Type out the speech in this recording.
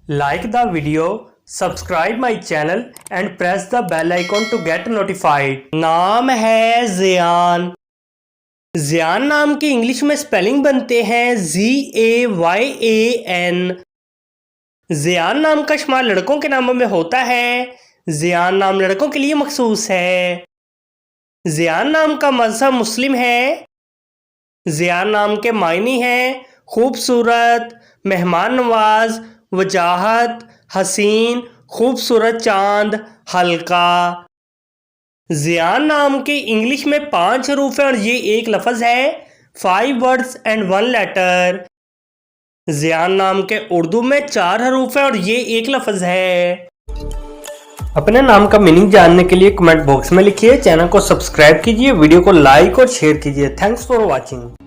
Like the video, subscribe my channel and press the bell icon to get notified। नाम है ज़ियान। ज़ियान नाम के English में स्पेलिंग बनते हैं ZAYAN। ज़ियान नाम का शुमार लड़कों के नामों में होता है। ज़ियान नाम लड़कों के लिए मखसूस है। ज़ियान नाम का मज़हब मुस्लिम है। ज़ियान नाम के मायने हैं खूबसूरत, मेहमान नवाज, वजाहत, हसीन, खूबसूरत चांद, हल्का। ज़ियान नाम के इंग्लिश में 5 हरूफ हैं और ये एक लफ्ज़ है। 5 वर्ड्स एंड 1 लेटर। ज़ियान नाम के उर्दू में 4 हरूफ हैं और ये एक लफ्ज़ है। अपने नाम का मीनिंग जानने के लिए कमेंट बॉक्स में लिखिए। चैनल को सब्सक्राइब कीजिए, वीडियो को लाइक और शेयर कीजिए। Thanks for watching.